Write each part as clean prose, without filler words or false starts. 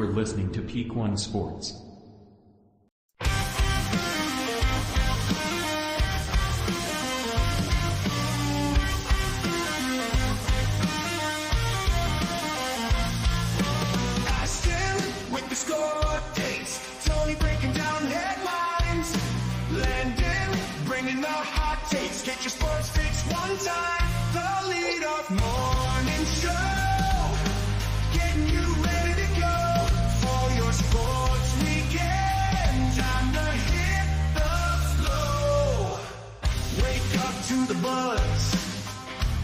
You are listening to Peak One Sports. Ashton with the score dates. Tony breaking down headlines. Landon bringing the hot takes. Get your sports fix one time. The Leadoff Morning Show. Getting you ready to go for your sports weekend. Time to hit the flow. Wake up to the buzz.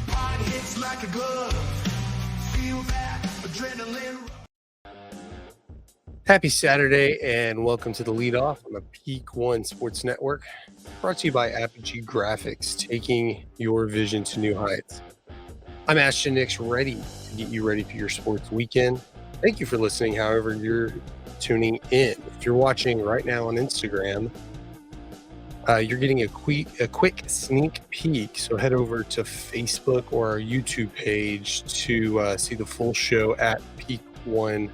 Pod hits like a glove. Feel that adrenaline. Happy Saturday and welcome to the Leadoff on the Peak One Sports Network, brought to you by Apogee Grafix, taking your vision to new heights. I'm Ashton, ready to get you ready for your sports weekend. Thank you for listening, however you're tuning in. If you're watching right now on Instagram, you're getting a quick sneak peek, so head over to Facebook or our YouTube page to see the full show at Peak One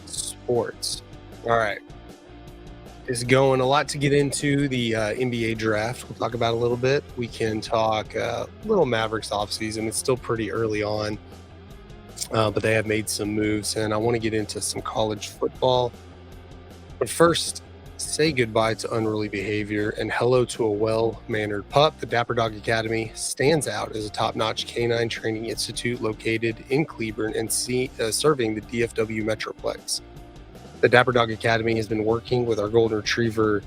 Sports. All right, it's going a lot to get into the NBA draft. We'll talk about a little bit. We can talk a little Mavericks offseason. It's still pretty early on, but they have made some moves, and I want to get into some college football. But first, say goodbye to unruly behavior and hello to a well-mannered pup. The Dapper Dog Academy stands out as a top-notch canine training institute located in Cleburne and serving the DFW Metroplex. The Dapper Dog Academy has been working with our golden retriever,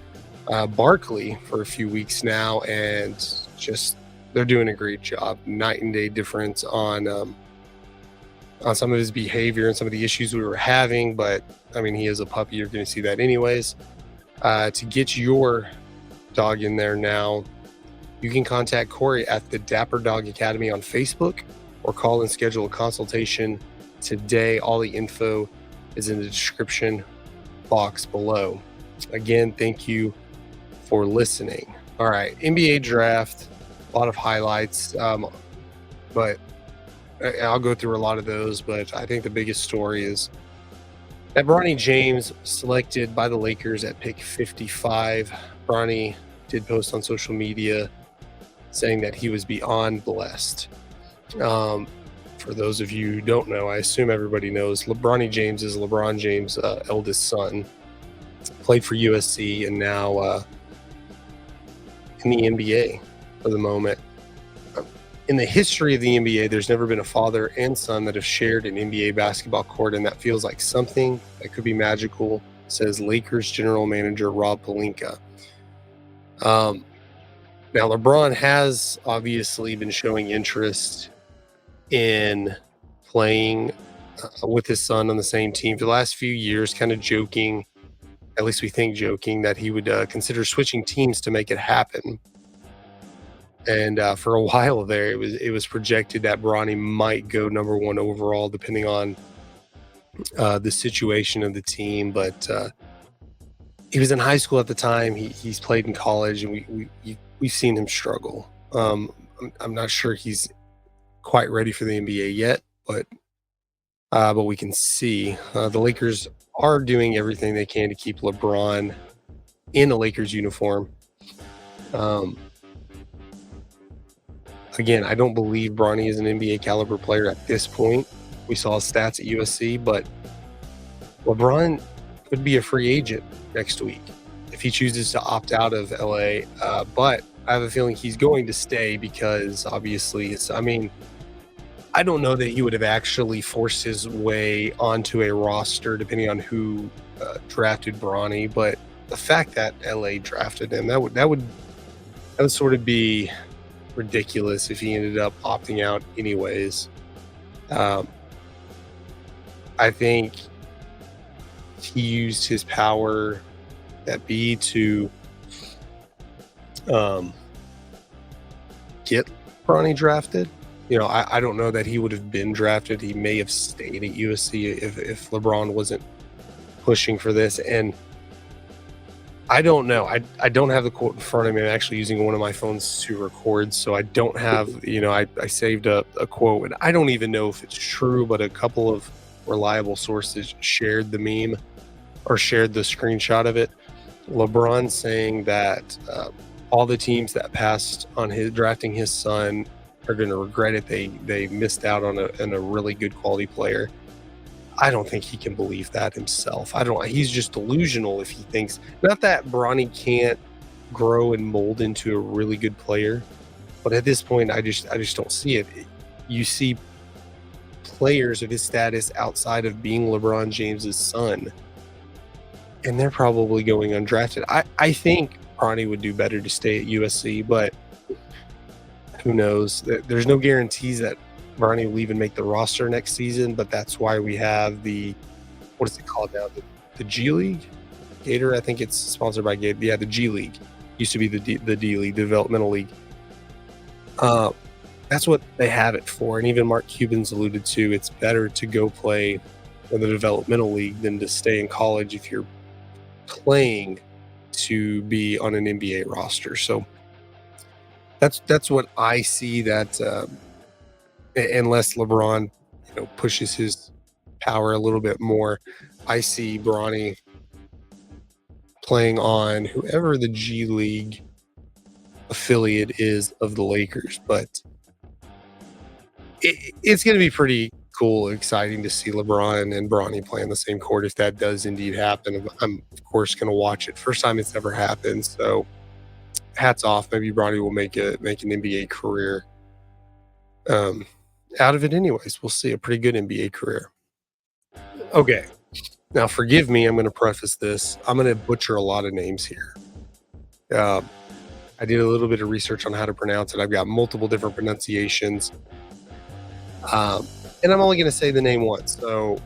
Barkley, for a few weeks now, and just they're doing a great job. Night and day difference on some of his behavior and some of the issues we were having, but I mean, he is a puppy. You're going to see that anyways. To get your dog in there now, you can contact Korri at the Dapper Dog Academy on Facebook or call and schedule a consultation today. All the info is in the description box below. Again, thank you for listening. All right, NBA draft, a lot of highlights, but I'll go through a lot of those, but I think the biggest story is that Bronny James selected by the Lakers at pick 55. Bronny did post on social media saying that he was beyond blessed. For those of you who don't know, I assume everybody knows, Bronny James is LeBron James' eldest son. Played for USC and now in the NBA for the moment. In the history of the NBA, there's never been a father and son that have shared an NBA basketball court, and that feels like something that could be magical, says Lakers general manager Rob Pelinka. Now, LeBron has obviously been showing interest in playing with his son on the same team for the last few years, kind of joking, at least we think joking, that he would consider switching teams to make it happen. And for a while there, it was projected that Bronny might go number one overall, depending on the situation of the team. But he was in high school at the time. He's played in college, and we've seen him struggle. I'm not sure he's quite ready for the NBA yet, but we can see the Lakers are doing everything they can to keep LeBron in a Lakers uniform. Again, I don't believe Bronny is an NBA caliber player at this point. We saw his stats at USC, but LeBron could be a free agent next week if he chooses to opt out of LA. But I have a feeling he's going to stay because obviously I don't know that he would have actually forced his way onto a roster depending on who drafted Bronny, but the fact that LA drafted him, that would sort of be ridiculous if he ended up opting out anyways. I think he used his power at B to get Bronny drafted. You know, I don't know that he would have been drafted. He may have stayed at USC if LeBron wasn't pushing for this. And I don't know. I don't have the quote in front of me. I'm actually using one of my phones to record, so I don't have, I saved a quote, and I don't even know if it's true, but a couple of reliable sources shared the meme or shared the screenshot of it. LeBron saying that all the teams that passed on his drafting his son are going to regret it. They missed out on a really good quality player. I don't think he can believe that himself. He's just delusional if he thinks, not that Bronny can't grow and mold into a really good player, but at this point, I just don't see it. You see players of his status outside of being LeBron James's son, and they're probably going undrafted. I think Bronny would do better to stay at USC, but who knows? There's no guarantees that Bronny will even make the roster next season, but that's why we have what is it called now? The G League? Gator, I think it's sponsored by Gator. Yeah, the G League. Used to be the D League, Developmental League. That's what they have it for. And even Mark Cuban's alluded to, it's better to go play in the Developmental League than to stay in college if you're playing to be on an NBA roster. So that's what I see, that unless LeBron pushes his power a little bit more, I see Bronny playing on whoever the G League affiliate is of the Lakers. But it's going to be pretty cool, exciting to see LeBron and Bronny play on the same court if that does indeed happen. I'm of course going to watch it. First time it's ever happened, so hats off. Maybe Bronny will make an NBA career out of it. Anyways, we'll see. A pretty good NBA career. Okay, now forgive me. I'm going to preface this. I'm going to butcher a lot of names here. I did a little bit of research on how to pronounce it. I've got multiple different pronunciations. And I'm only going to say the name once. So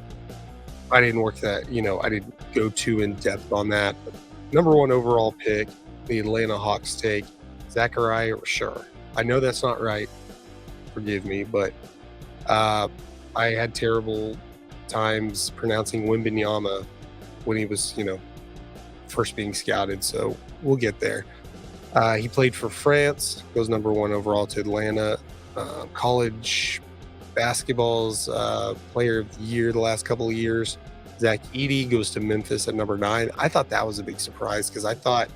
I didn't work that, I didn't go too in depth on that. But number 1 overall pick, the Atlanta Hawks take Zachariah Rashur. I know that's not right. Forgive me, but I had terrible times pronouncing Wembanyama when he was, first being scouted. So we'll get there. He played for France, goes number 1 overall to Atlanta. College basketball's player of the year the last couple of years. Zach Edey goes to Memphis at number 9. I thought that was a big surprise because I thought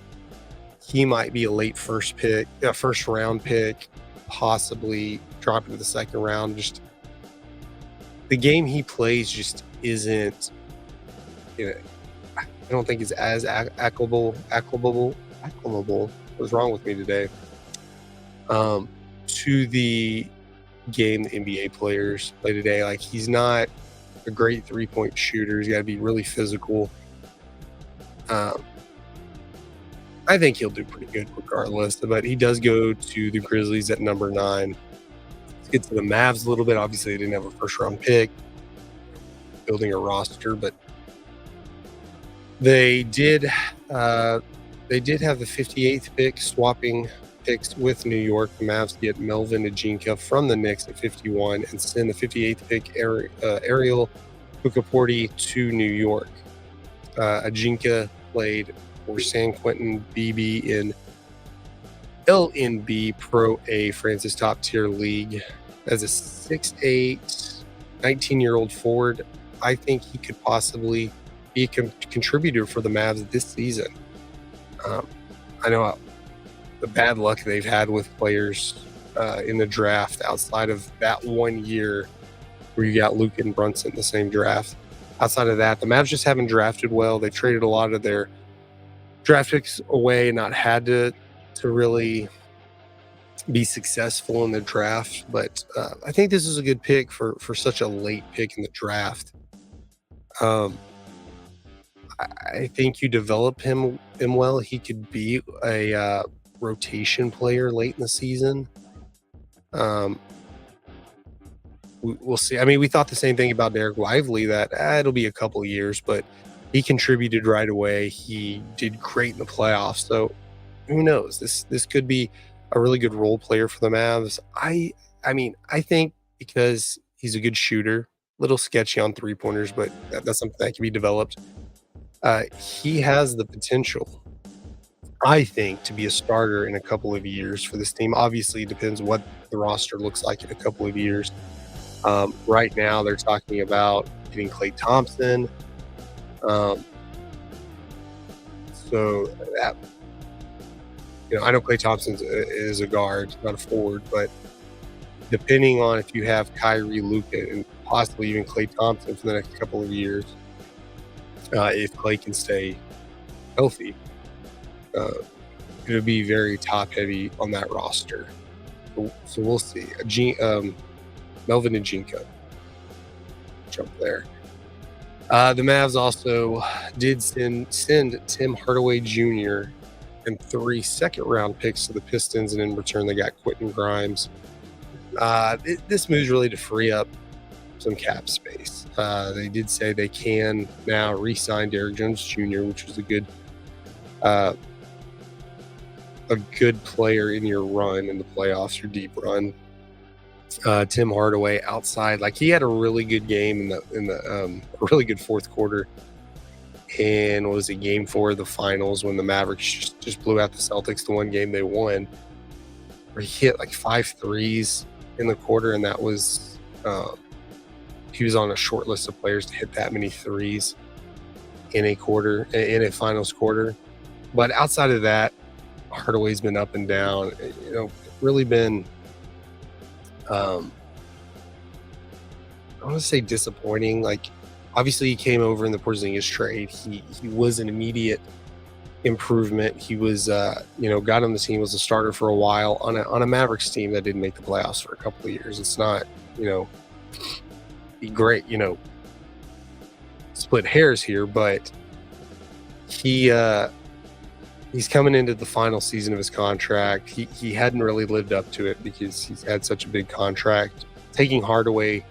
he might be a late first round pick, possibly drop into the second round. Just the game he plays just isn't, I don't think it's as acclimable. What's wrong with me today? To the game the NBA players play today. Like, he's not a great 3-point shooter. He's got to be really physical. I think he'll do pretty good regardless, but he does go to the Grizzlies at number 9. Let's get to the Mavs a little bit. Obviously, they didn't have a first-round pick, building a roster, but they did have the 58th pick, swapping picks with New York. The Mavs get Melvin Ajinka from the Knicks at 51 and send the 58th pick, Ariel Bukaporti, to New York. Ajinka played for San Quentin BB in LNB Pro A, France's top-tier league. As a 6'8", 19-year-old forward, I think he could possibly be a contributor for the Mavs this season. I know the bad luck they've had with players in the draft outside of that 1 year where you got Luke and Brunson in the same draft. Outside of that, the Mavs just haven't drafted well. They traded a lot of their draft picks away and not had to really be successful in the draft. But I think this is a good pick for such a late pick in the draft. I think you develop him well. He could be a rotation player late in the season. We'll see. I mean, we thought the same thing about Derek Lively, that it'll be a couple of years, but he contributed right away. He did great in the playoffs. So who knows? This could be a really good role player for the Mavs. I think because he's a good shooter, little sketchy on 3-pointers, but that's something that can be developed. He has the potential, I think, to be a starter in a couple of years for this team. Obviously, it depends what the roster looks like in a couple of years. Right now, they're talking about getting Klay Thompson. So that, I know Klay Thompson is a guard, not a forward, but depending on if you have Kyrie, Luka, and possibly even Klay Thompson for the next couple of years, if Klay can stay healthy, it'll be very top heavy on that roster. So we'll see. Melvin and Jinko jump there. The Mavs also did send Tim Hardaway Jr. and 3 second-round picks to the Pistons, and in return they got Quentin Grimes. This move's really to free up some cap space. They did say they can now re-sign Derrick Jones Jr., which was a good player in your run in the playoffs, your deep run. Tim Hardaway outside, like he had a really good game in the a really good fourth quarter, and was it game 4 of the finals when the Mavericks just blew out the Celtics, the one game they won, where he hit like 5 threes in the quarter, and that was he was on a short list of players to hit that many threes in a finals quarter. But outside of that, Hardaway's been up and down. Really been I want to say disappointing. Like, obviously he came over in the Porzingis trade. He was an immediate improvement. He was got on the team, was a starter for a while on a Mavericks team that didn't make the playoffs for a couple of years. It's not great, split hairs here, but he's coming into the final season of his contract. He hadn't really lived up to it because he's had such a big contract. Taking Hardaway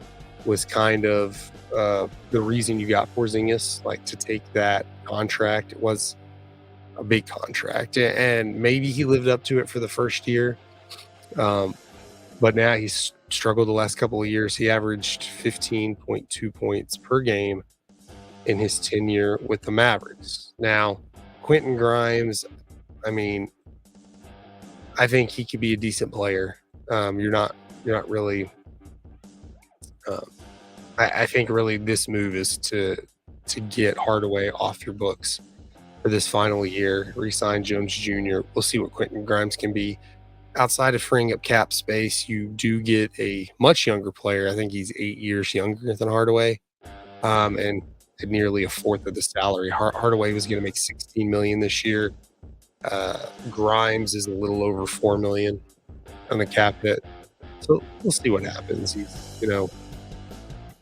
was kind of the reason you got Porzingis, like, to take that contract. It was a big contract, and maybe he lived up to it for the first year. But now he's struggled the last couple of years. He averaged 15.2 points per game in his tenure with the Mavericks. Now, Quentin Grimes, I mean, I think he could be a decent player. You're not really. I think really this move is to get Hardaway off your books for this final year. Re-sign Jones Jr. We'll see what Quentin Grimes can be. Outside of freeing up cap space, you do get a much younger player. I think he's 8 years younger than Hardaway, and at nearly a fourth of the salary. Hardaway was going to make $16 million this year. Grimes is a little over $4 million on the cap hit. So we'll see what happens. He's,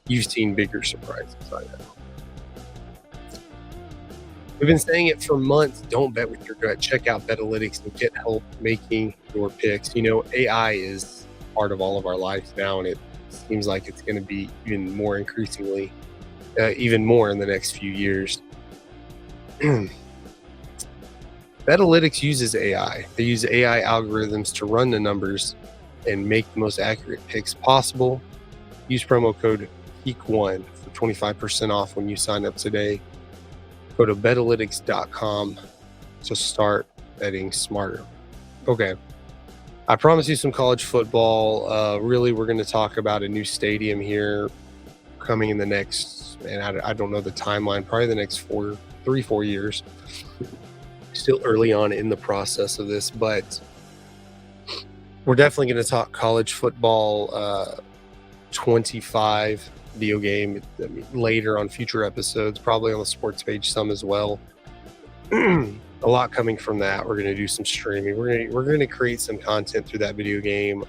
you've seen bigger surprises, I know. We've been saying it for months. Don't bet with your gut. Check out Betalytics and get help making your picks. AI is part of all of our lives now, and it seems like it's going to be even more increasingly, even more in the next few years. Betalytics uses AI. They use AI algorithms to run the numbers and make the most accurate picks possible. Use promo code PEAK1 for 25% off when you sign up today. Go to betalytics.com to start betting smarter. Okay. I promised you some college football. Really, we're going to talk about a new stadium here coming in the next, and I don't know the timeline, probably the next 3-4 years. Still early on in the process of this, but we're definitely going to talk college football 25 video game later on future episodes, probably on the sports page some as well. A lot coming from that. We're going to do some streaming. We're going to create some content through that video game.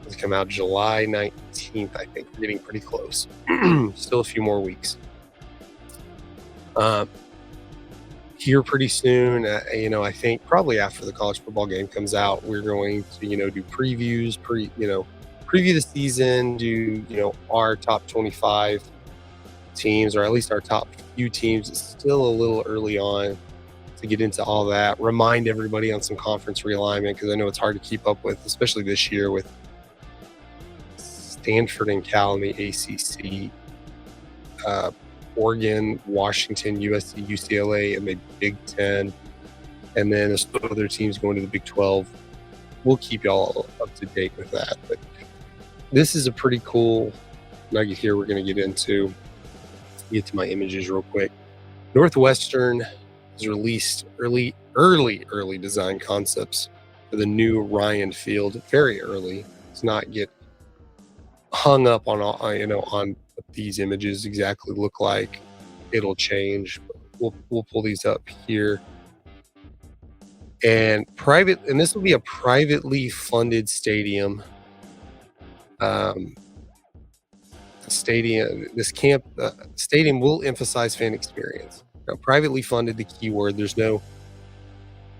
It's come out July 19th, I think. We're getting pretty close. Still a few more weeks. Here pretty soon, I think probably after the college football game comes out, we're going to, do previews, preview the season, do, our top 25 teams, or at least our top few teams. It's still a little early on to get into all that. Remind everybody on some conference realignment, because I know it's hard to keep up with, especially this year with Stanford and Cal in the ACC, Oregon, Washington, USC, UCLA, and the Big Ten, and then there's other teams going to the Big 12. We'll keep y'all up to date with that. But this is a pretty cool nugget here we're going to get into. Get to my images real quick. Northwestern has released early design concepts for the new Ryan Field very early. Let's not get hung up on all, on what these images exactly look like. It'll change. We'll pull these up here. And this will be a privately funded stadium. Stadium will emphasize fan experience. Now, privately funded, the key word. There's no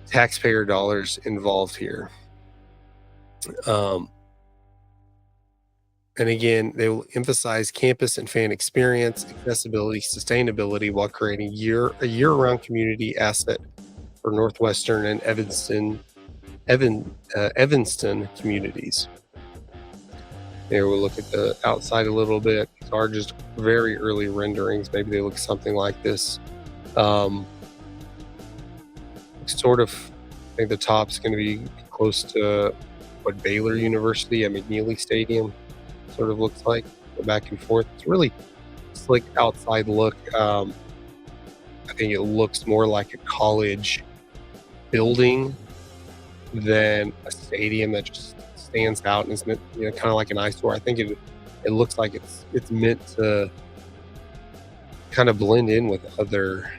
taxpayer dollars involved here. And again, they will emphasize campus and fan experience, accessibility, sustainability, while creating a year-round community asset for Northwestern and Evanston communities. There, we'll look at the outside a little bit. These are just very early renderings. Maybe they look something like this. Sort of, I think the top's going to be close to what Baylor University at McNeely Stadium sort of looks like. Go back and forth. It's really slick outside look. I think it looks more like a college building than a stadium that just stands out and is meant, kind of like an eyesore. I think it looks like it's meant to kind of blend in with other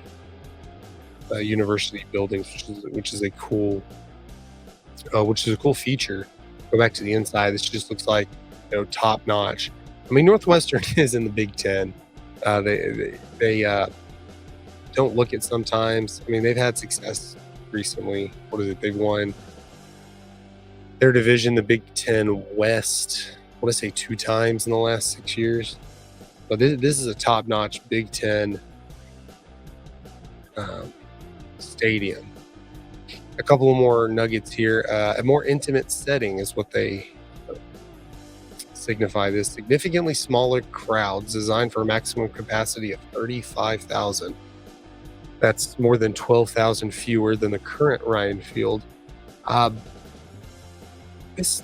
university buildings, which is a cool feature. Go back to the inside. This just looks like top notch. I mean, Northwestern is in the Big Ten. They don't look it sometimes. I mean, they've had success recently. What is it? They've won their division, the Big Ten West, I want to say 2 times in the last 6 years. But this is a top-notch Big Ten stadium. A couple of more nuggets here. A more intimate setting is what they signify this. Significantly smaller crowds designed for a maximum capacity of 35,000. That's more than 12,000 fewer than the current Ryan Field. This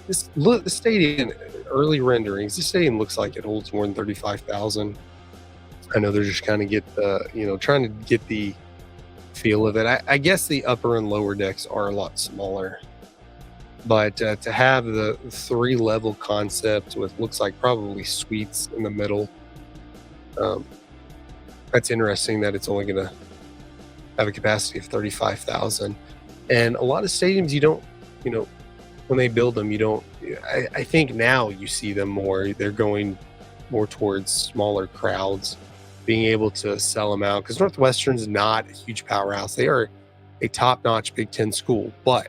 stadium, early renderings, this stadium looks like it holds more than 35,000. I know they're just kind of trying to get the feel of it. I guess the upper and lower decks are a lot smaller, but to have the 3-level concept with looks like probably suites in the middle, that's interesting that it's only going to have a capacity of 35,000. And a lot of stadiums, you don't, when they build them, you don't, I think now you see them more, they're going more towards smaller crowds, being able to sell them out, because Northwestern's not a huge powerhouse. They are a top-notch Big Ten school, but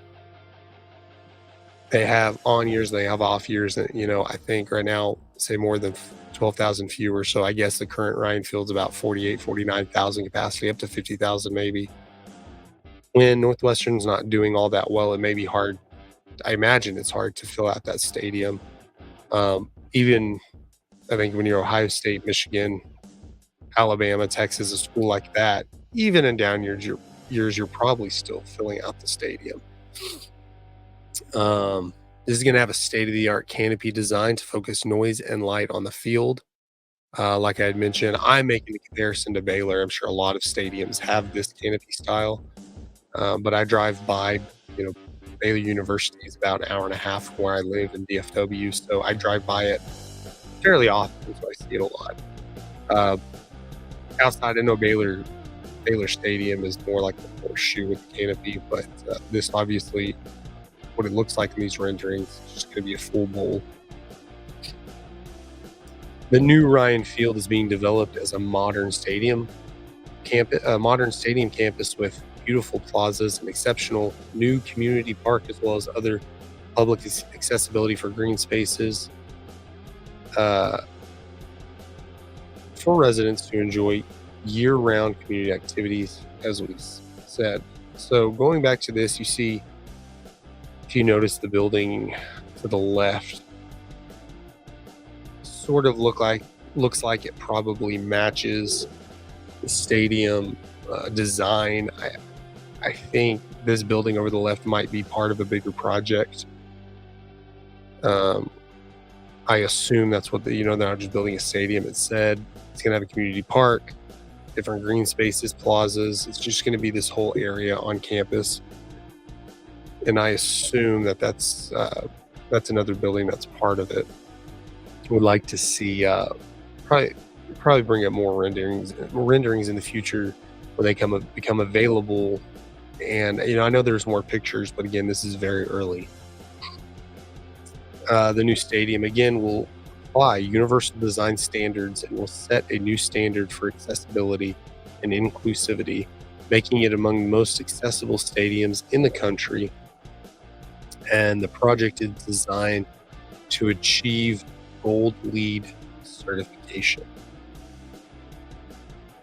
they have on years, they have off years, and I think right now, say more than 12,000 fewer. So I guess the current Ryan Field's about 49,000 capacity, up to 50,000 maybe. When Northwestern's not doing all that well, it may be hard. I imagine it's hard to fill out that stadium. Even I think when you're Ohio State, Michigan, Alabama, Texas, a school like that, even in down years, you're probably still filling out the stadium. This is going to have a state-of-the-art canopy design to focus noise and light on the field. Like I had mentioned, I'm making a comparison to Baylor. I'm sure a lot of stadiums have this canopy style, but I drive by, Baylor University is about an hour and a half from where I live in DFW, so I drive by it fairly often, so I see it a lot. Outside, I know Baylor Stadium is more like the horseshoe with the canopy, but this obviously, what it looks like in these renderings, is just going to be a full bowl. The new Ryan Field is being developed as a modern stadium campus with beautiful plazas and exceptional new community park, as well as other public accessibility for green spaces for residents to enjoy year-round community activities, as we said. So going back to this, you see, if you notice the building to the left, sort of looks like it probably matches the stadium design. I think this building over the left might be part of a bigger project. I assume that's what they're not just building a stadium. It said it's going to have a community park. different green spaces, plazas. It's just going to be this whole area on campus. And I assume that that's another building that's part of it. Would like to see probably bring up more renderings in the future when they become available. And I know there's more pictures, but again, this is very early. The new stadium again will apply universal design standards and will set a new standard for accessibility and inclusivity, making it among the most accessible stadiums in the country. And the project is designed to achieve Gold LEED certification.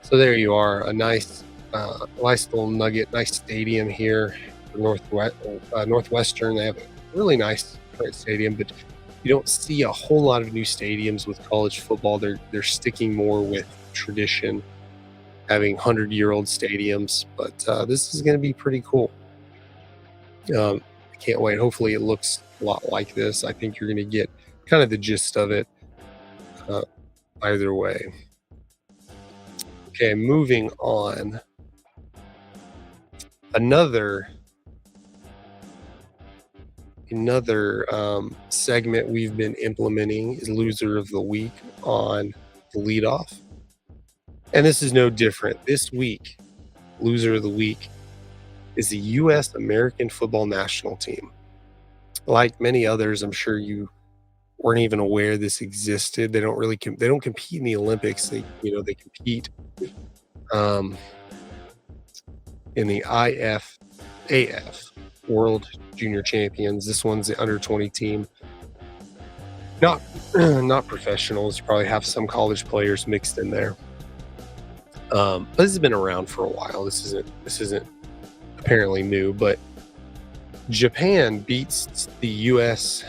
So there you are, a nice little nugget, nice stadium here for Northwestern. They have a really nice stadium, but you don't see a whole lot of new stadiums with college football. They're sticking more with tradition, having 100-year-old stadiums. But this is going to be pretty cool. I can't wait. Hopefully, it looks a lot like this. I think you're going to get kind of the gist of it either way. Okay, moving on. Another segment we've been implementing is Loser of the Week on the Leadoff. And this is no different. This week, Loser of the Week is the U.S. American Football National Team. Like many others, I'm sure you weren't even aware this existed. They don't compete in the Olympics. They compete in the IFAF World Junior Champions. This one's the under 20 team. Not professionals. You probably have some college players mixed in there. But this has been around for a while. This isn't apparently new, but Japan beats the U.S.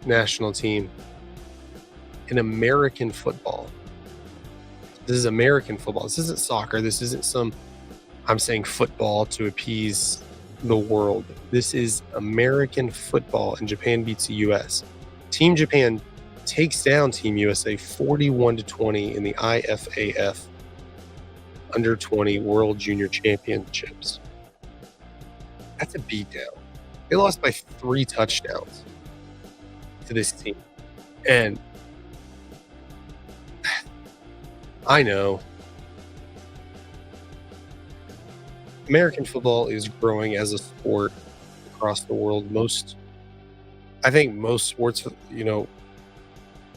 National team in American football. This is American football. This isn't soccer. This isn't I'm saying football to appease the world. This is American football, and Japan beats the U.S. Team Japan takes down Team USA 41-20 in the IFAF Under 20 World Junior Championships. That's a beatdown. They lost by 3 touchdowns to this team. And I know American football is growing as a sport across the world. I think most sports, a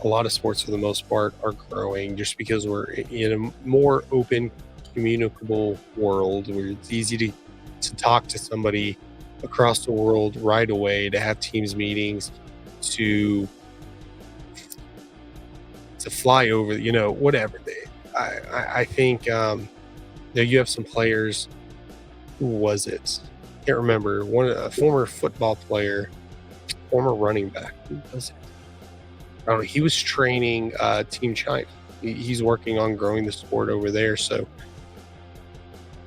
lot of sports for the most part are growing just because we're in a more open, communicable world where it's easy to talk to somebody across the world right away, to have teams meetings, to fly over, whatever. I think you have some players. Who was it? Can't remember. A former football player, former running back. Who was it? I don't know. He was training Team China. He's working on growing the sport over there. So,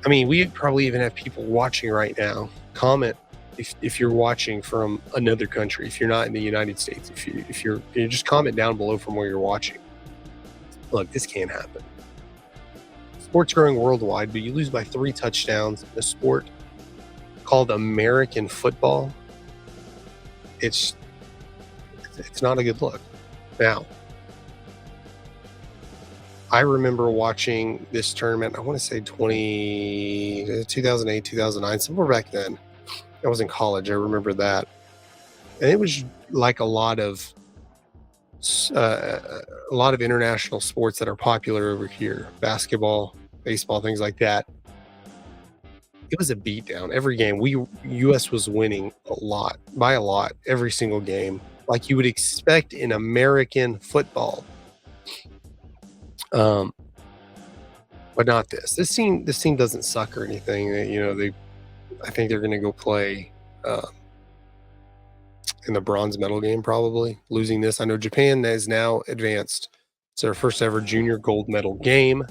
I mean, we probably even have people watching right now. Comment if you're watching from another country. If you're not in the United States, if you're just comment down below from where you're watching. Look, this can't happen. Sport's growing worldwide, but you lose by 3 touchdowns in a sport called American football. It's not a good look. Now, I remember watching this tournament, I want to say 2008, 2009, somewhere back then. I was in college, I remember that. And it was like a lot of international sports that are popular over here. Basketball, baseball, things like that. It was a beatdown every game. U.S. was winning by a lot, every single game, like you would expect in American football. But not this. This team doesn't suck or anything. I think they're going to go play in the bronze medal game, probably losing this. I know Japan has now advanced. It's their first ever junior gold medal game.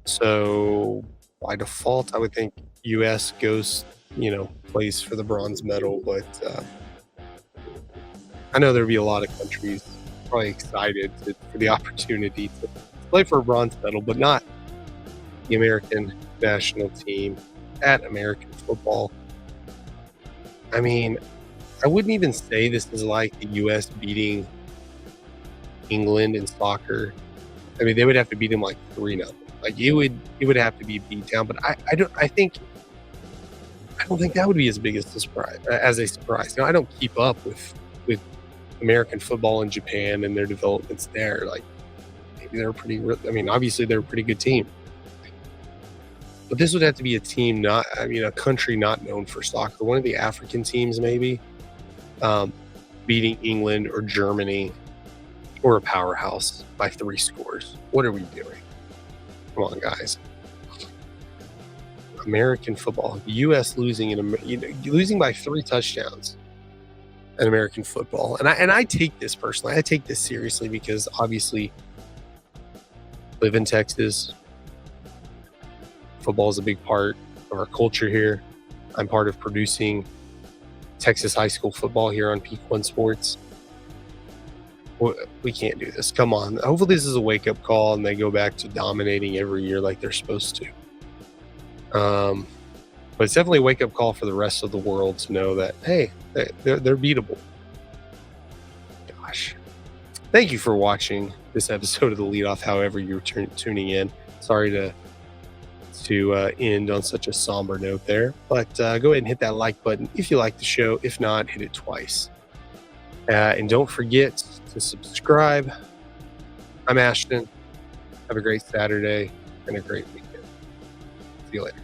So by default, I would think U.S. goes, plays for the bronze medal. But I know there'll be a lot of countries probably excited for the opportunity to play for a bronze medal, but not the American national team at American football. I mean, I wouldn't even say this is like the U.S. beating England in soccer. I mean, they would have to beat them like 3-0. Like it would have to be beat down. But I don't think that would be as big as a surprise. I don't keep up with American football in Japan and their developments there. Like maybe they're obviously they're a pretty good team. But this would have to be a team a country not known for soccer. One of the African teams maybe beating England or Germany or a powerhouse by 3 scores. What are we doing? Come on, guys. American football. The U.S. losing by 3 touchdowns in American football. And I take this personally. I take this seriously because obviously live in Texas. Football is a big part of our culture here. I'm part of producing Texas high school football here on Peak One Sports. We can't do this. Come on. Hopefully this is a wake-up call and they go back to dominating every year like they're supposed to. But it's definitely a wake-up call for the rest of the world to know that, hey, they're beatable. Gosh. Thank you for watching this episode of the Leadoff, however you're tuning in. Sorry to end on such a somber note there. But go ahead and hit that like button if you like the show. If not, hit it twice. And don't forget to subscribe. I'm Ashton. Have a great Saturday and a great weekend. See you later.